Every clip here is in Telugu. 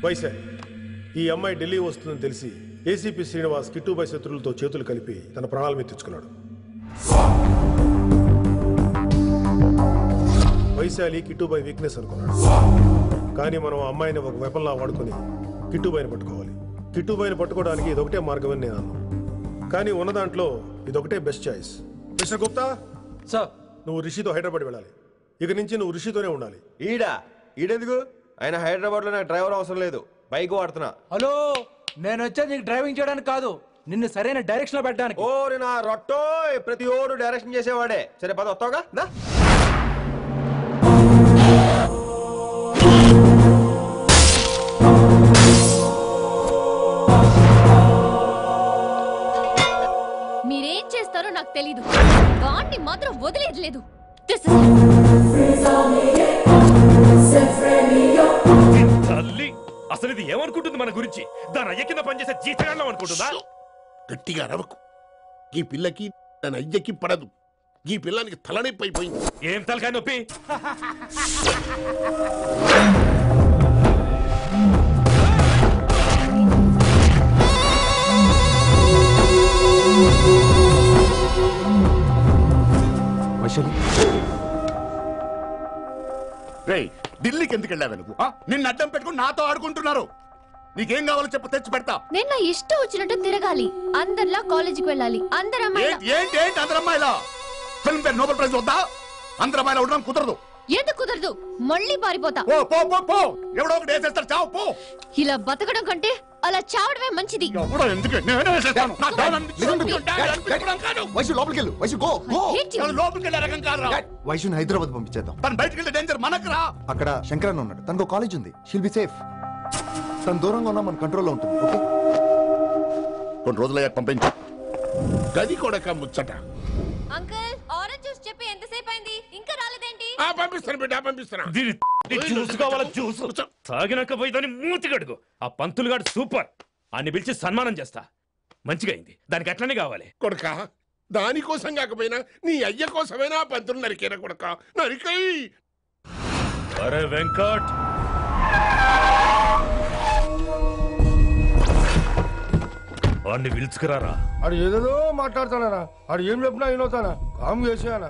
వైశాలి, ఈ అమ్మాయి ఢిల్లీ వస్తుందని తెలిసి ఏసీపీ శ్రీనివాస్ కిట్టుబాయ్ శత్రులతో చేతులు కలిపి తన ప్రాణాల మీద తెచ్చుకున్నాడు. వైశాలి కిట్టుబాయ్ వీక్నెస్ అనుకున్నాడు. కానీ మనం ఆ అమ్మాయిని ఒక వెపన్లా వాడుకొని కిట్టుబాయిని పట్టుకోవాలి. కిట్టుబాయిని పట్టుకోవడానికి ఇదొకటే మార్గం అని నేను అన్నాను. కానీ ఉన్న దాంట్లో ఇదొకటే best choice. Mister Gupta sir, నువ్వు రిషితో హైదరాబాద్ వెళ్ళాలి. ఇక నుంచి నువ్వు రిషితోనే ఉండాలి. ఈడెందుకు? ఆయన హైదరాబాద్ లో నాకు డ్రైవర్ అవసరం లేదు, బైక్ వాడుతున్నా. హలో, నేను వచ్చేది నీకు డ్రైవింగ్ చేయడానికి కాదు, నిన్ను సరైన డైరెక్షన్ లో పెట్టడానికి. ఓరి నా రొట్టో, ప్రతి ఓడు డైరెక్షన్ చేసేవాడే. సరే పద, వస్తావుగా? మీరేం చేస్తారో నాకు తెలీదు, వాణ్ణి మాత్రం వదిలేదు లేదు. తల్లి, అసలు ఇది ఏమనుకుంటుంది మన గురించి? దాని అయ్య కింద పనిచేసే జీతగాళ్ళం అనుకుంటుందా? గట్టిగా రవకు. ఈ పిల్లకి తన అయ్యకి పడదు. ఈ పిల్లానికి తలనొప్పి అయిపోయింది. ఏం తలకాయ నొప్పి? ఢిల్లీకి ఎందుకు వెళ్ళావు నువ్వు? నిన్ను అడ్డం పెట్టుకుని నాతో ఆడుకుంటున్నారు. నీకేం కావాలో చెప్పు, తెచ్చి పెడతా. నేను నా ఇష్టం వచ్చినట్టు తిరగాలి, అందరిలా కాలేజీకి వెళ్ళాలి. అందరు ఏంటి అందరు అమ్మాయిలా? ఫిల్మ్ ఫేర్ నోబెల్ ప్రైజ్ వద్దా? అందరు అమ్మాయిలా ఉండడం కుదరదు. ఎందుకు కుదరదు? మళ్ళీ పారిపోతా. ఎవడో ఒకటి వేసేస్తాడు, చావు పో. ఇలా బతకడం కంటే అలా చావడమే మంచిది. వైశుని హైదరాబాద్ పంపించేద్దాం. తను బయటికి వెళ్తే డేంజర్ మనకురా. అక్కడ శంకరన్ ఉన్నాడు, తనకు కాలేజ్ ఉంది. She'll be safe. తను దూరంగా ఉన్నా మన కంట్రోల్లో ఉంటుంది. ఓకే, కొన్ని రోజులయ్యాక పంపించు. గది కూడా ముచ్చట. అంకుల్, ఆరెంజ్ జ్యూస్ చెప్పి ఎంతసేపు అయింది, ఇంకా రాలేదేంటి? పంపిస్తాను బిడ్డ, పంపిస్తాను. జ్యూస్ కావాలా? జ్యూస్ తాగినాక పోయి దాన్ని మూతి కడుగు. ఆ పంతులు గాడు సూపర్, అన్ని పిలిచి సన్మానం చేస్తా. మంచిగా అయింది, దానికి అట్లనే కావాలి. కొడుక, దానికోసం కాకపోయినా నీ అయ్య కోసమైనా పంతులు నరికేనా కొడుక, నరికై. అరే వెంకట్, వాడిని పిలుచుకురారా. ఆడు ఏదేదో మాట్లాడతానా? ఆడు ఏం చెప్పినా వినవుతానా? కామ్ చేసానా?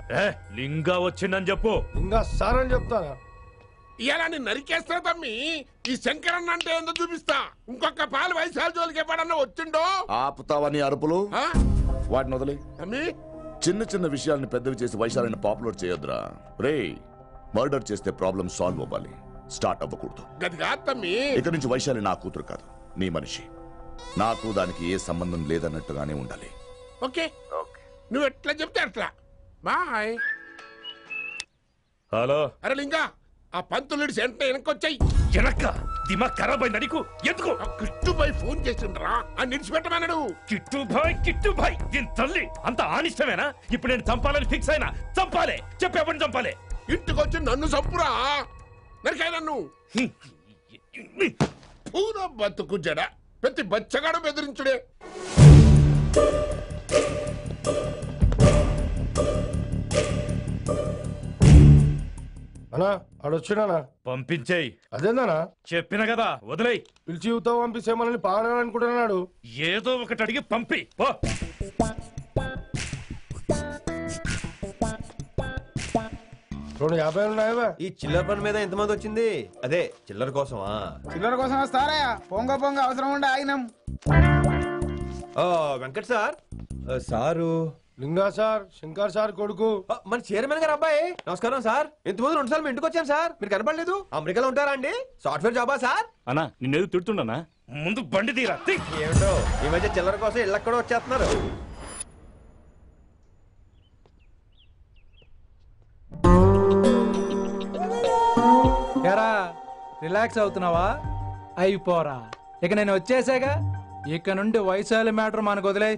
లింగా వచ్చిందని చెప్పు. ఇంకా సార్ అని చెప్తానా? ఇలా నేను నరికేస్తా తమ్మి. ఈ శంకరన్న అంటే ఏందో చూపిస్తా. ఇంకొక పాలు వయసాల జోలికి ఎప్పుడన్నా వచ్చిండో ఆపుతావని అరుపులు వాటిని వదిలే. తమ్మి, చిన్న చిన్న విషయాలను పెద్దవి చేసి వైశాలిని పాపులర్ చేయొద్దురా. రే, మర్డర్ చేస్తే ప్రాబ్లం సాల్వ్ అవ్వాలి, స్టార్ట్ అవ్వకూడదు. గది కాదు తమ్మి. ఇక నుంచి వైశాలి నా కూతురు కాదు, నీ మనిషి. నాకు దానికి ఏ సంబంధం లేదన్నట్టుగానే ఉండాలి. ఓకే, నువ్వు ఎట్లా చెప్తే అట్లా. బాయ్. హలో. అరే లింగా, ఆ పంతులుడి సెంటర్ వెనకొచ్చాయి. వెనక్క దిమాగ్ ఖరాబ్ అయింది నీకు. ఎందుకు? కిట్టుబాయ్ ఫోన్ చేసిండ్రా, అని నిడిచిపెట్టమన్నాడు. కిట్టుబాయ్ దీని తల్లి అంత ఆనిష్టమేనా? ఇప్పుడు నేను చంపాలని ఫిక్స్ అయినా. చంపాలే, చెప్పేపని చంపాలే. ఇంటికొచ్చి నన్ను చంపురా, నరికాయ నన్ను. పూరా బతుకు జడ, ప్రతి బచ్చగాడు బెదిరించుడే. అన్నా ఆడొచ్చినా పంపించేయి. అదేందనా? చెప్పిన కదా, వదిలేయి. పిలిచి యువత పంపిస్తే మనల్ని పాడాలనుకుంటున్నాడు. ఏదో ఒకటి అడిగి పంపి పో. రెండు 50 ఉన్నాయా? ఈ చిల్లర పని మీద ఎంతమంది వచ్చింది? అదే చిల్లర కోసమా? చిల్లర కోసం వస్తారా? పొంగ అవసరం ఉండే ఆగినాం. వెంకట్ సార్. సారు లింగా సార్, శంకర్ సార్ కొడుకు, మన చైర్మన్ గారు అబ్బాయి. నమస్కారం సార్. ఇంతకుముందు 2 సార్లు ఇంటికి వచ్చాను సార్, మీరు కనపడలేదు. అమెరికాలో ఉంటారా అండి? సాఫ్ట్వేర్ జాబా సార్? అన్నా నిన్నేది తిడుతుండనా? ముందు బండి తీరా. ఏమిటో ఈ మధ్య చిల్లర కోసం ఇళ్ళక్కడ వచ్చేస్తున్నారు. రిలాక్స్ అవుతున్నావా? అయిపోరా, ఇక నేను వచ్చేసాగా. ఇక నుండి వైశాలి మ్యాటర్ మనకు వదిలే.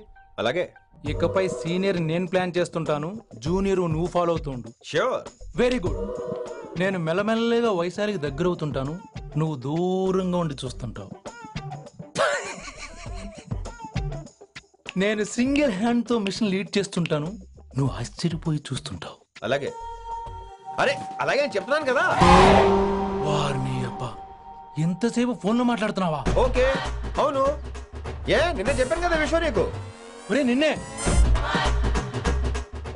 అలాగే. ఇకపై సీనియర్ నేను ప్లాన్ చేస్తుంటాను, జూనియర్ నువ్వు ఫాలో అవుతుండు. ష్యూర్. Very good. నేను మెల్లమెల్లగా వైశాలికి దగ్గర అవుతుంటాను, నువ్వు దూరంగా ఉండి చూస్తుంటావు. నేను సింగిల్ హ్యాండ్ తో మిషన్ లీడ్ చేస్తుంటాను, నువ్వు ఆశ్చర్యపోయి చూస్తుంటావు. అలాగే. అరే అలాగే చెప్తున్నాను కదా. వారిని అబ్బా, ఎంతసేపు ఫోన్ లో మాట్లాడుతున్నావా? ఓకే అవును. నిన్నే చెప్పాను కదా విషయం నీకు. ఒరే నిన్నే.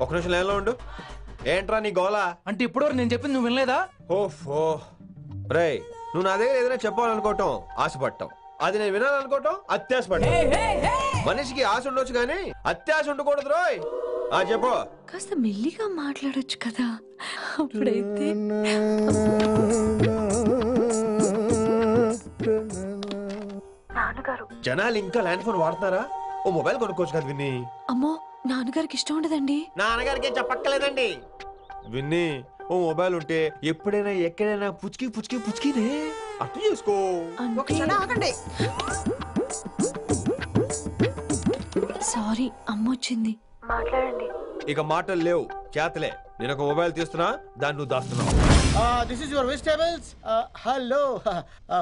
ఒక నిమిషం లైన్లో ఉండు. ఏంట్రా నీ గోలా? అంటే ఇప్పటివరకు నేను చెప్పింది నువ్వు వినలేదా? ఓఫో రేయ్, నువ్వు నా దగ్గర ఏదైనా చెప్పాలనుకోవటం ఆశపడటం, అది నేను వినాలనుకోవటం అత్యాశపడటం. మనిషికి ఆశ ఉండొచ్చు కానీ అత్యాశ ఉండకూడదు రోయ్. చెప్పు. కాస్త మెల్లిగా మాట్లాడొచ్చు కదా. అప్పుడైతే జనాలు ఇంకా ల్యాండ్ ఫోన్ వాడుతున్నారా? ఓ మొబైల్ కొనుక్కోవచ్చు కదా విన్ని. అమ్మో, నాన్నగారికి ఇష్టం ఉండదండి. నాన్నగారికి చెప్పక్కర్లేదండి. విన్ని, ఓ మొబైల్ ఉంటే ఎప్పుడైనా ఎక్కడైనా పుచ్చుకి పుచ్చుకి పుచ్చుకినే అర్థం చేసుకో. ఆగండి. సారీ, అమ్మ వచ్చింది. మాట్లాడండి. ఇక మాటలు లేవు, చేతలే. నేను ఒక మొబైల్ తీస్తున్నా, దాన్ని నువ్వు దాస్తున్నావు. This is your vegetables. Hello,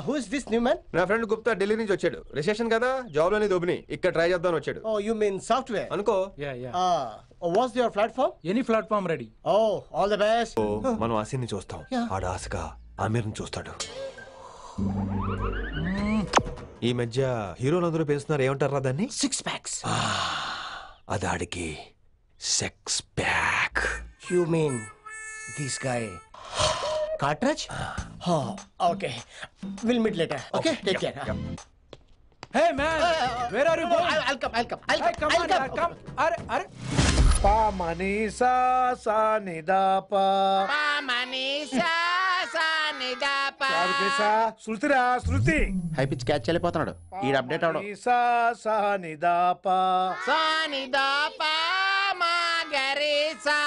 who is this new man? నా ఫ్రెండ్ గుప్తా ఢిల్లీ నుంచి వచ్చాడు. రిసెప్షన్ కదా, జాబ్ లోని దొబ్బిని ఇక్కడ ట్రై చేద్దామని వచ్చాడు. ఓ యు మీన్ సాఫ్ట్వేర్ అనుకో. What's your platform? Any platform ready. Oh all the best. మనం ఆసిని చూస్తాం, ఆడ ఆశగా ఆమీర్ని చూస్తాడు. ఈ మధ్య హీరోలందరూ పెంచుతున్నారు, ఏమంటారా దాన్ని? 6 packs. అది ఆడికి sex pack. You mean this guy? Cartridge? Oh, okay. We'll meet later. Okay, take care. Hey man, where are you going? I'll come. Hey, come on, yaar, come. Are. Pa mani sa ni da pa. Pa mani sa ni da pa. Kaisa Shruti high pitch catch చేయలేకపోతున్నాడు. ఈ అప్డేట్ అవడం. sa ni da pa. Sa ni da pa ma gare sa.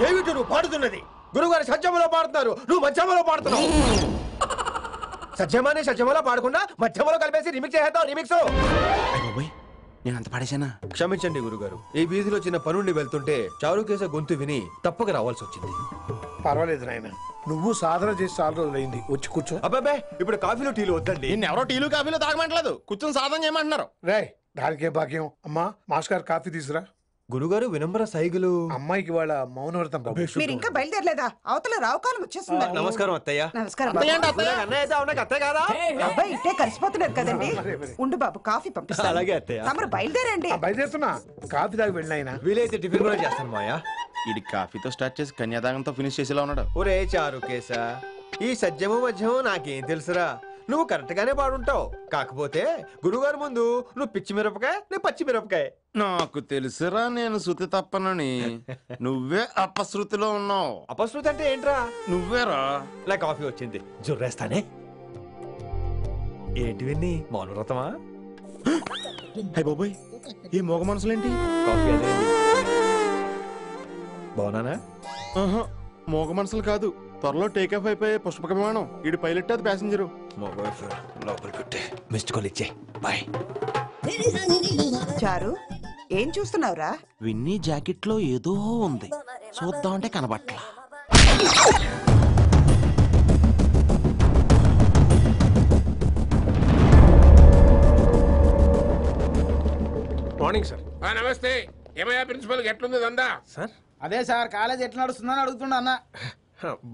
ఏమిటి నువ్వు పాడుతున్నది? గురుగారు సత్యములో పాడుతున్నారు, నువ్వు మధ్యమలో పాడుతున్నావు. సత్యమాని సత్యమలో పాడకుండా మధ్యమలో కలిపేసి రిమిక్స్ చేద్దాం. రిమిక్స్ నేను అంత పాడేశానా? క్షమించండి గురుగారు, ఈ వీధిలో చిన్న పనుండి వెళ్తుంటే చారుకేశ గొంతు విని తప్పక రావాల్సి వచ్చింది. పర్వాలేదు నాయన, నువ్వు సాధన చేసి చాలా రోజులైంది. వచ్చి కూర్చో. అబ్బాబే, ఇప్పుడు కాఫీలో టీలు వద్దండి. ఎవరో టీలు కాఫీలో తాగమంటలేదు, కూర్చొని సాధన చేయమంటున్నారు. రే, దానికే భాగ్యం. అమ్మా, మాస్టర్ గారు కాఫీ తీసురా. గురుగారు వినమ్ర సైగులు. అమ్మాయికి వాళ్ళ మౌనవ్రతం. మీరు ఇంకా బయలుదేరలేదా? అవతల రావుకాలం వచ్చేస్తుంది. నమస్కారం అత్తయ్య. నమస్కారం. అత్తయ్య కాదా? అబ్బాయి ఇట్టే కలిసిపోతున్నారు కదండి. ఉండు బాబు, కాఫీ పంపిస్తాను. అలాగే అత్తయ్య. తమరు బయలుదేరండి. బయలుదేరుతున్నా, కాఫీ తాగి వెళ్ళినాయన. వీలైతే టిఫిన్ కూడా చేస్తాను మాయా. ఇది కాఫీతో స్టార్ట్ చేసి కన్యాదానంతో ఫినిష్ చేసేలా ఉన్నాడు. ఒరే చారుకేశ, ఈ సత్యము మధ్యము నాకేం తెలుసురా? నువ్వు కరెక్ట్ గానే పాడుంటావు, కాకపోతే గురుగారు ముందు నువ్వు పిచ్చి మిరపకాయ, నేను పచ్చి మిరపకాయ. నాకు తెలుసురా నేను శృతి తప్పనని. నువ్వే అపశృతిలో ఉన్నావు. అపశృతి అంటే ఏంట్రా? నువ్వేరా. నా కాఫీ వచ్చింది, జుర్రేస్తానే. ఏంటి విన్ని, మౌనవ్రతమా? హై బాబోయ్, ఈ మోగ మనసులేంటి? కాఫీ అదే. బాగున్నానా? మోగ మనసులు కాదు, త్వరలో టేకాఫ్ అయిపోయే పుష్పక విమానం. ఈడు పైలట్, అది ప్యాసింజరు. మిస్డ్ కాల్ ఇచ్చే. బాయ్. చారు, ఏం చూస్తున్నావురా? విన్నీ జాకెట్ లో ఏదో ఉంది, చూద్దామంటే కనబట్లా. Morning sir. నమస్తే. ఏమయ్యా ప్రిన్సిపల్, ఎట్లుంది దందా? సార్ అదే సార్, కాలేజ్ ఎట్లా నడుస్తుందని అడుగుతున్నా అన్న.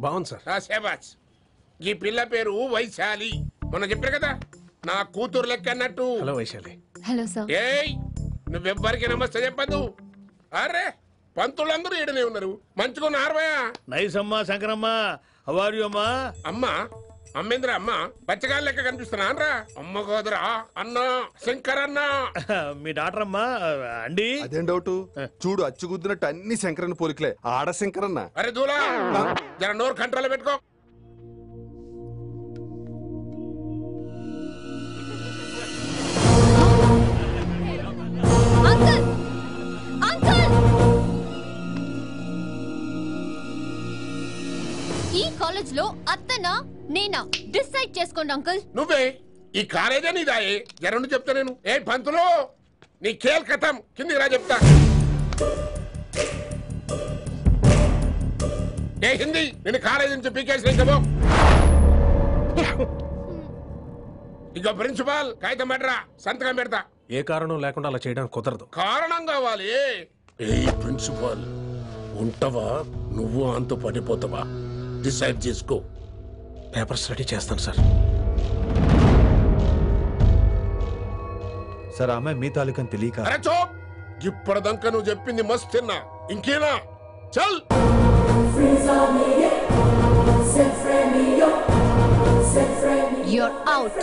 బాగుంది సార్. శేబాజ్. ఈ పిల్ల పేరు వైశాలి. మొన్న చెప్పారు కదా, నా కూతురు లెక్క అన్నట్టు. హలో వైశాలి. Hello sir. ఏయ్, నువ్వెవ్వరికి నమస్తే చెప్పదు. అరే, పంతులందరూ ఈడనే ఉన్నారు. మంచుకున్న ఆర్వయా. నైస్ అమ్మా శంకరమ్మ. హౌ ఆర్ యు అమ్మా? అమ్మా అమ్మేంద్ర అమ్మ బచ్చగాళ్ళ లెక్క కనిపిస్తున్నా అనరా? అమ్మ గోదరా అన్న శంకర్ అన్న. మీ డాక్టర్ అమ్మా అండి. అదేం డౌట్? చూడు, అచ్చుగుద్దినట్టు అన్ని శంకరన్న పోలికలే. ఆడ శంకరన్న. అరే దూలా, జర నోరు కంట్రోల్ పెట్టుకో. అంకుల్, అంకుల్, ఈ కాలేజ్ లో అత్తనా నేనా డిసైడ్ చేసుకోండి అంకుల్. నువ్వే ఈ కాలేజే నీదాయే. జరండు చెప్తా నేను. ఏ పంతులు, నీ ఖేల్ కథం. కిందికి రా చెప్తా. ఏ హిందీ, నేను కాలేజీ నుంచి పీకేసి ఇంకబో. ఇక ప్రిన్సిపాల్ కాగితం పెట్టరా, సంతకం పెడతా. ఏ కారణం లేకుండా అలా చేయడానికి కుదరదు. కారణం కావాలి. ఏ ప్రిన్సిపాల్, ఉంటావా నువ్వు అంత పడిపోతావా? డిసైడ్ చేసుకో. పేపర్స్ రెడీ చేస్తాను సార్. సార్ ఆ అమ్మాయి మీ తాలూకని తెలియక. అరే చోప్, ఇప్పటిదాకా నువ్వు చెప్పింది మస్తు తిన్నా, ఇంకేనా? చల్. You're out.